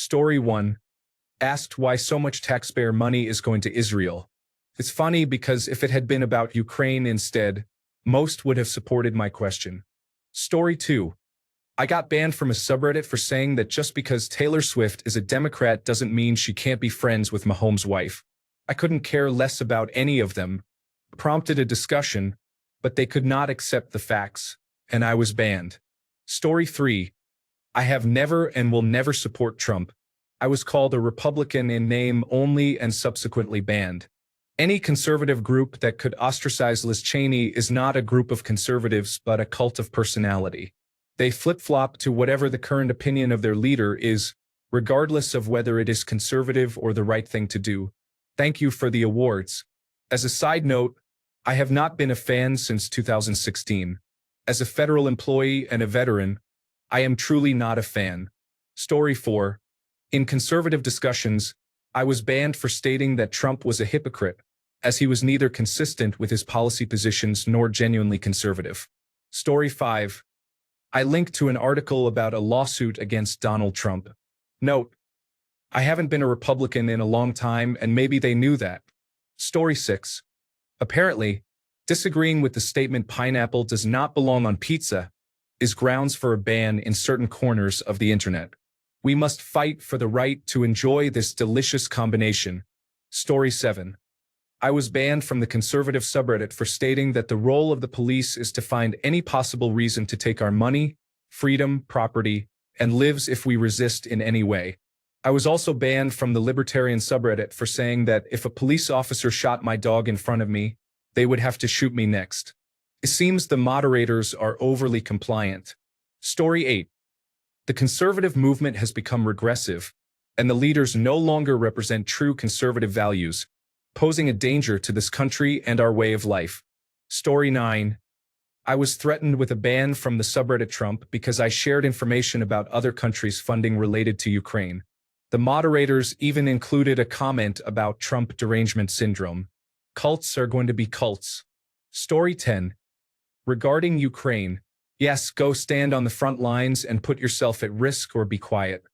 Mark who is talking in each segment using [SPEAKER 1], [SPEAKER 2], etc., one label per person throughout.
[SPEAKER 1] Story 1. Asked why so much taxpayer money is going to Israel. It's funny because if it had been about Ukraine instead, most would have supported my question. Story 2. I got banned from a subreddit for saying that just because Taylor Swift is a Democrat doesn't mean she can't be friends with Mahomes' wife. I couldn't care less about any of them. Prompted a discussion, but they could not accept the facts, and I was banned. Story 3. I have never and will never support Trump. I was called a Republican in name only and subsequently banned. Any conservative group that could ostracize Liz Cheney is not a group of conservatives but a cult of personality. They flip-flop to whatever the current opinion of their leader is, regardless of whether it is conservative or the right thing to do. Thank you for the awards. As a side note, I have not been a fan since 2016. As a federal employee and a veteran, I am truly not a fan. Story 4. In conservative discussions, I was banned for stating that Trump was a hypocrite, as he was neither consistent with his policy positions nor genuinely conservative. Story 5. I linked to an article about a lawsuit against Donald Trump. Note, I haven't been a Republican in a long time and maybe they knew that. Story 6. Apparently, disagreeing with the statement pineapple does not belong on pizza is grounds for a ban in certain corners of the internet. We must fight for the right to enjoy this delicious combination. Story 7. I was banned from the conservative subreddit for stating that the role of the police is to find any possible reason to take our money, freedom, property, and lives if we resist in any way. I was also banned from the libertarian subreddit for saying that if a police officer shot my dog in front of me, they would have to shoot me next. It seems the moderators are overly compliant. Story 8. The conservative movement has become regressive, and the leaders no longer represent true conservative values, posing a danger to this country and our way of life. Story 9. I was threatened with a ban from the subreddit Trump because I shared information about other countries' funding related to Ukraine. The moderators even included a comment about Trump derangement syndrome. Cults are going to be cults. Story 10. Regarding Ukraine, yes, go stand on the front lines and put yourself at risk or be quiet.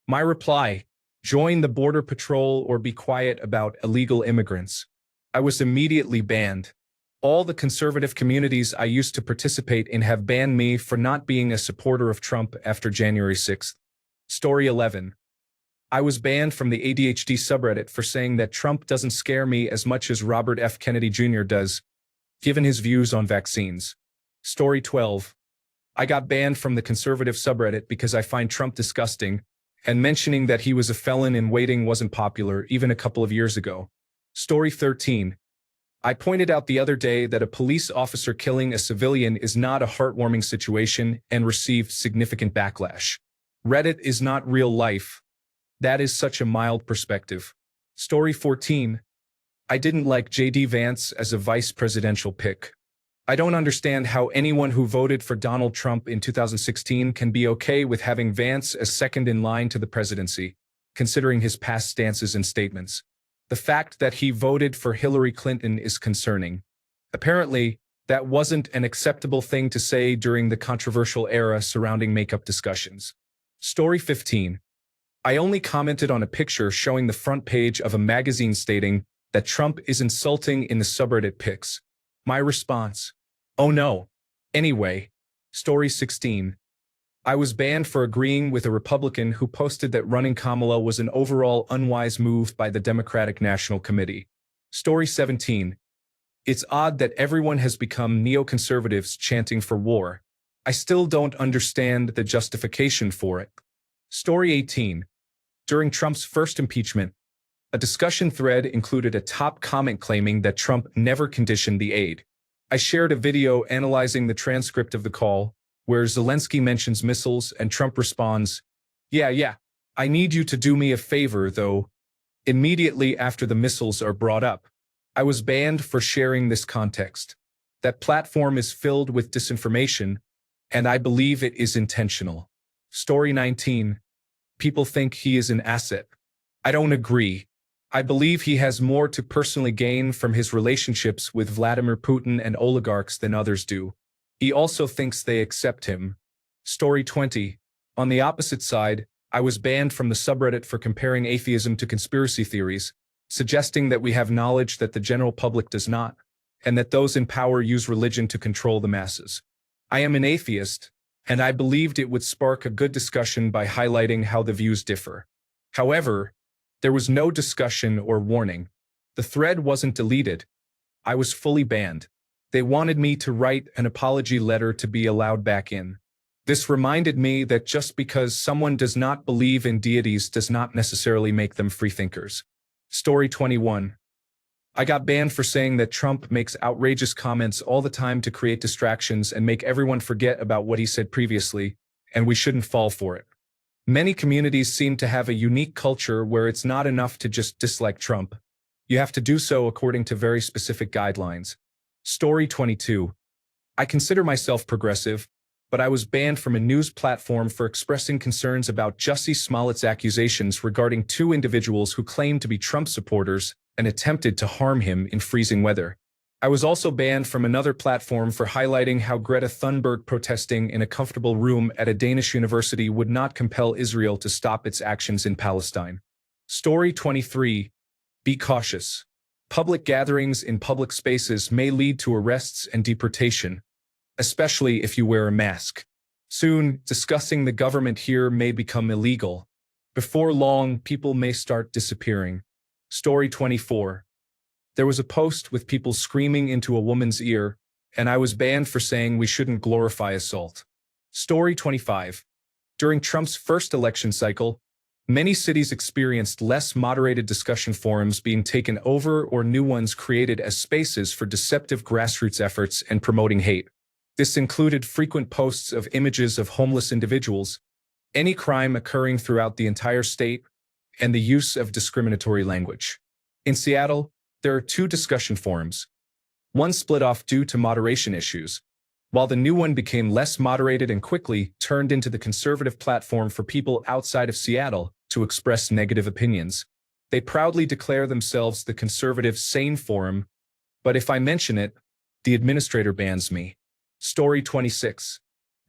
[SPEAKER 1] My reply, join the border patrol or be quiet about illegal immigrants. I was immediately banned. All the conservative communities I used to participate in have banned me for not being a supporter of Trump after January 6th. Story 11. I was banned from the ADHD subreddit for saying that Trump doesn't scare me as much as Robert F. Kennedy Jr. does, given his views on vaccines. Story 12. I got banned from the conservative subreddit because I find Trump disgusting, and mentioning that he was a felon in waiting wasn't popular even a couple of years ago. Story 13. I pointed out the other day that a police officer killing a civilian is not a heartwarming situation and received significant backlash. Reddit is not real life. That is such a mild perspective. Story 14. I didn't like J.D. Vance as a vice presidential pick. I don't understand how anyone who voted for Donald Trump in 2016 can be okay with having Vance as second in line to the presidency, considering his past stances and statements. The fact that he voted for Hillary Clinton is concerning. Apparently, that wasn't an acceptable thing to say during the controversial era surrounding makeup discussions. Story 15. I only commented on a picture showing the front page of a magazine stating that Trump is insulting in the subreddit pics. My response, oh no. Anyway, Story 16. I was banned for agreeing with a Republican who posted that running Kamala was an overall unwise move by the Democratic National Committee. Story 17. It's odd that everyone has become neoconservatives chanting for war. I still don't understand the justification for it. Story 18. During Trump's first impeachment, a discussion thread included a top comment claiming that Trump never conditioned the aid. I shared a video analyzing the transcript of the call, where Zelensky mentions missiles and Trump responds, yeah, I need you to do me a favor, though, immediately after the missiles are brought up. I was banned for sharing this context. That platform is filled with disinformation, and I believe it is intentional. Story 19. People think he is an asset. I don't agree. I believe he has more to personally gain from his relationships with Vladimir Putin and oligarchs than others do. He also thinks they accept him. Story 20. On the opposite side, I was banned from the subreddit for comparing atheism to conspiracy theories, suggesting that we have knowledge that the general public does not, and that those in power use religion to control the masses. I am an atheist, and I believed it would spark a good discussion by highlighting how the views differ. However, there was no discussion or warning. The thread wasn't deleted. I was fully banned. They wanted me to write an apology letter to be allowed back in. This reminded me that just because someone does not believe in deities does not necessarily make them freethinkers. Story 21. I got banned for saying that Trump makes outrageous comments all the time to create distractions and make everyone forget about what he said previously, and we shouldn't fall for it. Many communities seem to have a unique culture where it's not enough to just dislike Trump. You have to do so according to very specific guidelines. Story 22. I consider myself progressive, but I was banned from a news platform for expressing concerns about Jussie Smollett's accusations regarding two individuals who claimed to be Trump supporters and attempted to harm him in freezing weather. I was also banned from another platform for highlighting how Greta Thunberg protesting in a comfortable room at a Danish university would not compel Israel to stop its actions in Palestine. Story 23. Be cautious. Public gatherings in public spaces may lead to arrests and deportation, especially if you wear a mask. Soon, discussing the government here may become illegal. Before long, people may start disappearing. Story 24. There was a post with people screaming into a woman's ear, and I was banned for saying we shouldn't glorify assault. Story 25. During Trump's first election cycle, many cities experienced less moderated discussion forums being taken over or new ones created as spaces for deceptive grassroots efforts and promoting hate. This included frequent posts of images of homeless individuals, any crime occurring throughout the entire state, and the use of discriminatory language. In Seattle, there are two discussion forums. One split off due to moderation issues, while the new one became less moderated and quickly turned into the conservative platform for people outside of Seattle to express negative opinions. They proudly declare themselves the conservative sane forum, but if I mention it, the administrator bans me. Story 26.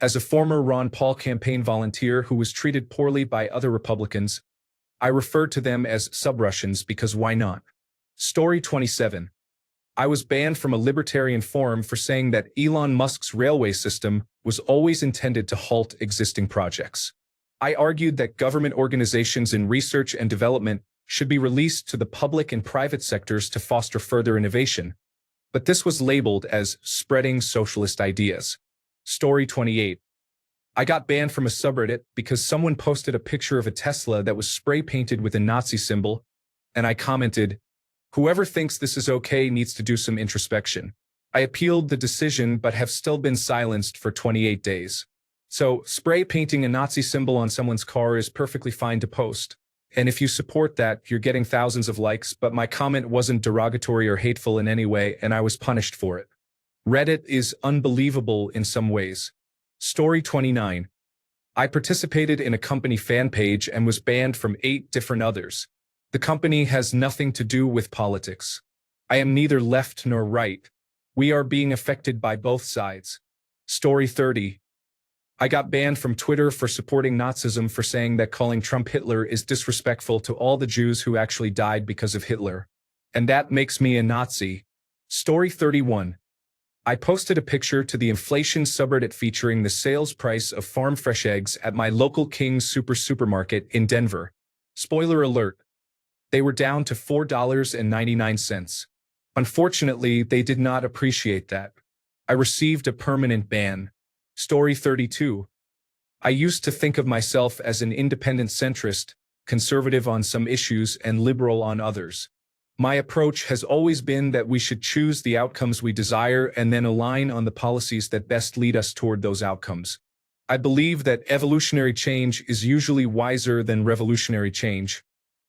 [SPEAKER 1] As a former Ron Paul campaign volunteer who was treated poorly by other Republicans, I referred to them as sub-Russians because why not? Story 27. I was banned from a libertarian forum for saying that Elon Musk's railway system was always intended to halt existing projects. I argued that government organizations in research and development should be released to the public and private sectors to foster further innovation, but this was labeled as spreading socialist ideas. Story 28. I got banned from a subreddit because someone posted a picture of a Tesla that was spray painted with a Nazi symbol, and I commented, "Whoever thinks this is okay needs to do some introspection." I appealed the decision but have still been silenced for 28 days. So, spray painting a Nazi symbol on someone's car is perfectly fine to post. And if you support that, you're getting thousands of likes, but my comment wasn't derogatory or hateful in any way, and I was punished for it. Reddit is unbelievable in some ways. Story 29. I participated in a company fan page and was banned from 8 different others. The company has nothing to do with politics. I am neither left nor right. We are being affected by both sides. Story 30. I got banned from Twitter for supporting Nazism for saying that calling Trump Hitler is disrespectful to all the Jews who actually died because of Hitler. And that makes me a Nazi. Story 31. I posted a picture to the inflation subreddit featuring the sales price of farm fresh eggs at my local King's supermarket in Denver. Spoiler alert. They were down to $4.99. Unfortunately, they did not appreciate that. I received a permanent ban. Story 32. I used to think of myself as an independent centrist, conservative on some issues and liberal on others. My approach has always been that we should choose the outcomes we desire and then align on the policies that best lead us toward those outcomes. I believe that evolutionary change is usually wiser than revolutionary change,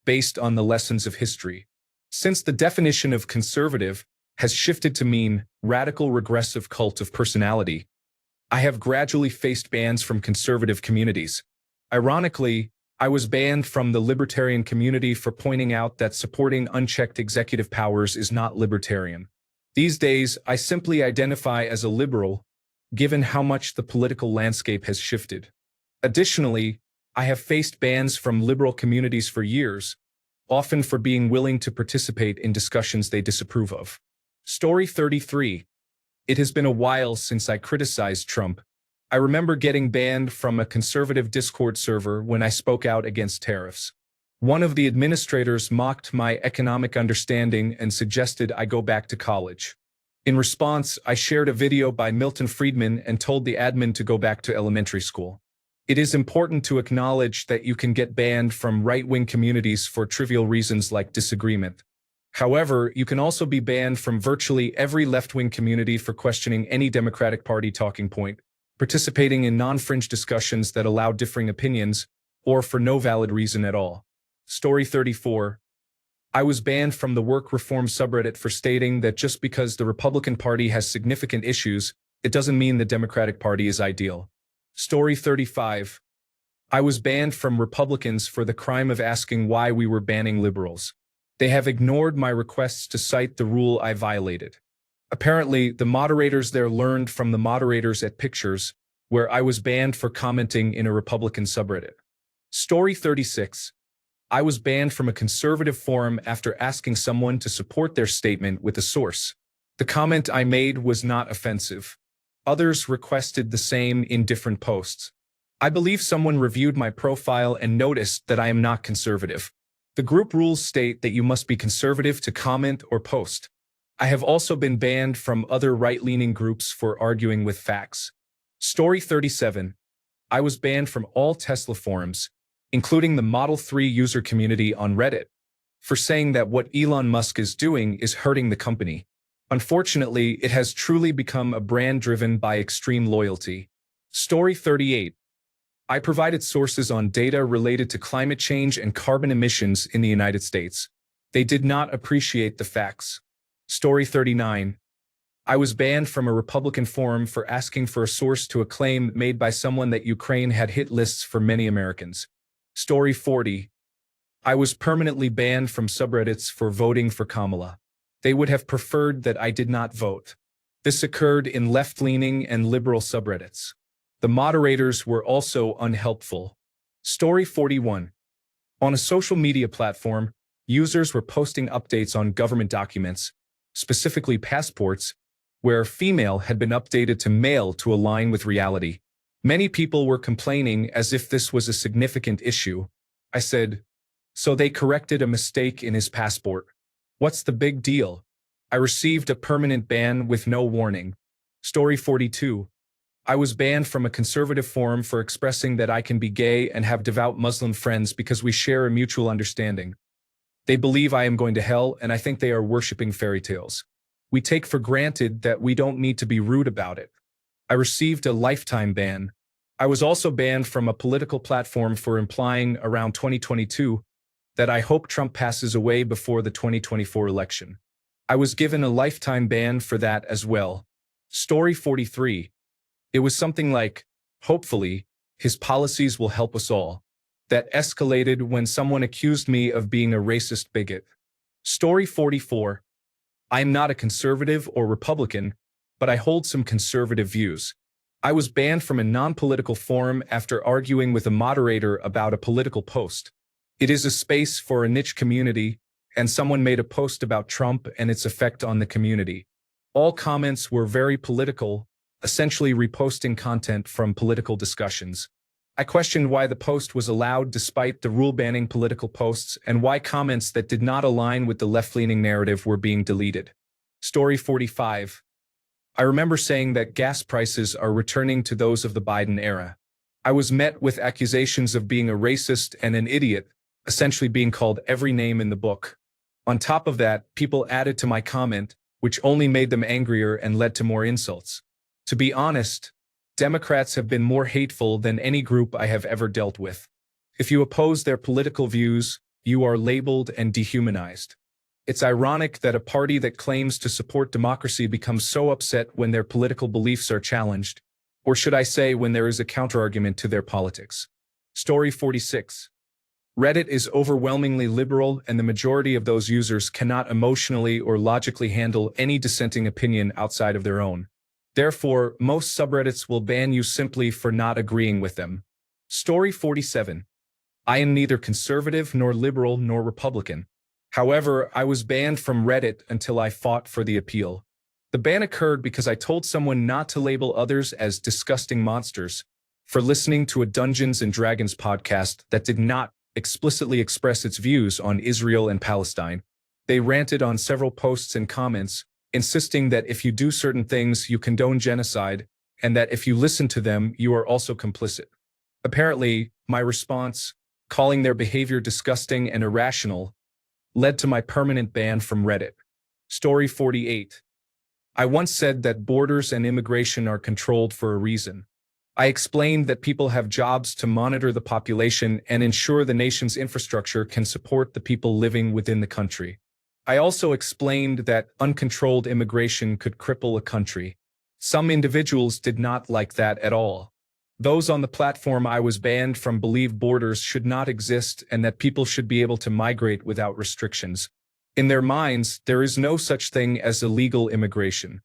[SPEAKER 1] based on the lessons of history. Since the definition of conservative has shifted to mean radical regressive cult of personality, I have gradually faced bans from conservative communities. Ironically, I was banned from the libertarian community for pointing out that supporting unchecked executive powers is not libertarian. These days, I simply identify as a liberal, given how much the political landscape has shifted. Additionally, I have faced bans from liberal communities for years, often for being willing to participate in discussions they disapprove of. Story 33. It has been a while since I criticized Trump. I remember getting banned from a conservative Discord server when I spoke out against tariffs. One of the administrators mocked my economic understanding and suggested I go back to college. In response, I shared a video by Milton Friedman and told the admin to go back to elementary school. It is important to acknowledge that you can get banned from right-wing communities for trivial reasons like disagreement. However, you can also be banned from virtually every left-wing community for questioning any Democratic Party talking point, participating in non-fringe discussions that allow differing opinions, or for no valid reason at all. Story 34. I was banned from the work reform subreddit for stating that just because the Republican Party has significant issues, it doesn't mean the Democratic Party is ideal. Story 35. I was banned from Republicans for the crime of asking why we were banning liberals. They have ignored my requests to cite the rule I violated. Apparently, the moderators there learned from the moderators at Pictures, where I was banned for commenting in a Republican subreddit. Story 36. I was banned from a conservative forum after asking someone to support their statement with a source. The comment I made was not offensive. Others requested the same in different posts. I believe someone reviewed my profile and noticed that I am not conservative. The group rules state that you must be conservative to comment or post. I have also been banned from other right-leaning groups for arguing with facts. Story 37. I was banned from all Tesla forums, including the Model 3 user community on Reddit, for saying that what Elon Musk is doing is hurting the company. Unfortunately, it has truly become a brand driven by extreme loyalty. Story 38. I provided sources on data related to climate change and carbon emissions in the United States. They did not appreciate the facts. Story 39. I was banned from a Republican forum for asking for a source to a claim made by someone that Ukraine had hit lists for many Americans. Story 40. I was permanently banned from subreddits for voting for Kamala. They would have preferred that I did not vote. This occurred in left-leaning and liberal subreddits. The moderators were also unhelpful. Story 41. On a social media platform, users were posting updates on government documents, specifically passports, where female had been updated to male to align with reality. Many people were complaining as if this was a significant issue. I said, so they corrected a mistake in his passport. What's the big deal? I received a permanent ban with no warning. Story 42. I was banned from a conservative forum for expressing that I can be gay and have devout Muslim friends because we share a mutual understanding. They believe I am going to hell, and I think they are worshiping fairy tales. We take for granted that we don't need to be rude about it. I received a lifetime ban. I was also banned from a political platform for implying around 2022 that I hope Trump passes away before the 2024 election. I was given a lifetime ban for that as well. Story 43. It was something like, hopefully, his policies will help us all. That escalated when someone accused me of being a racist bigot. Story 44. I am not a conservative or Republican, but I hold some conservative views. I was banned from a non-political forum after arguing with a moderator about a political post. It is a space for a niche community, and someone made a post about Trump and its effect on the community. All comments were very political, essentially reposting content from political discussions. I questioned why the post was allowed despite the rule banning political posts and why comments that did not align with the left-leaning narrative were being deleted. Story 45. I remember saying that gas prices are returning to those of the Biden era. I was met with accusations of being a racist and an idiot, essentially being called every name in the book. On top of that, people added to my comment, which only made them angrier and led to more insults. To be honest, Democrats have been more hateful than any group I have ever dealt with. If you oppose their political views, you are labeled and dehumanized. It's ironic that a party that claims to support democracy becomes so upset when their political beliefs are challenged, or should I say when there is a counterargument to their politics. Story 46. Reddit is overwhelmingly liberal, and the majority of those users cannot emotionally or logically handle any dissenting opinion outside of their own. Therefore, most subreddits will ban you simply for not agreeing with them. Story 47. I am neither conservative nor liberal nor Republican. However, I was banned from Reddit until I fought for the appeal. The ban occurred because I told someone not to label others as disgusting monsters for listening to a Dungeons and Dragons podcast that did not explicitly express its views on Israel and Palestine. They ranted on several posts and comments, insisting that if you do certain things, you condone genocide, and that if you listen to them, you are also complicit. Apparently, my response, calling their behavior disgusting and irrational, led to my permanent ban from Reddit. Story 48. I once said that borders and immigration are controlled for a reason. I explained that people have jobs to monitor the population and ensure the nation's infrastructure can support the people living within the country. I also explained that uncontrolled immigration could cripple a country. Some individuals did not like that at all. Those on the platform I was banned from believe borders should not exist and that people should be able to migrate without restrictions. In their minds, there is no such thing as illegal immigration.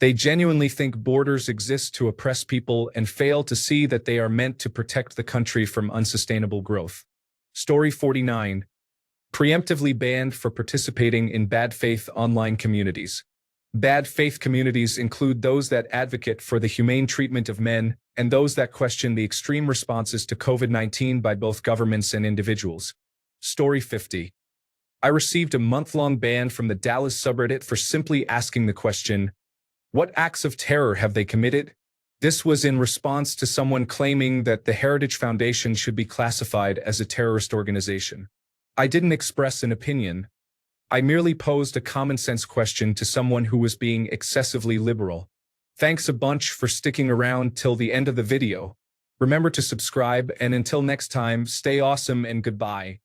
[SPEAKER 1] They genuinely think borders exist to oppress people and fail to see that they are meant to protect the country from unsustainable growth. Story 49. Preemptively banned for participating in bad faith online communities. Bad faith communities include those that advocate for the humane treatment of men and those that question the extreme responses to COVID-19 by both governments and individuals. Story 50. I received a month-long ban from the Dallas subreddit for simply asking the question, "What acts of terror have they committed?" This was in response to someone claiming that the Heritage Foundation should be classified as a terrorist organization. I didn't express an opinion. I merely posed a common-sense question to someone who was being excessively liberal. Thanks a bunch for sticking around till the end of the video. Remember to subscribe, and until next time, stay awesome and goodbye.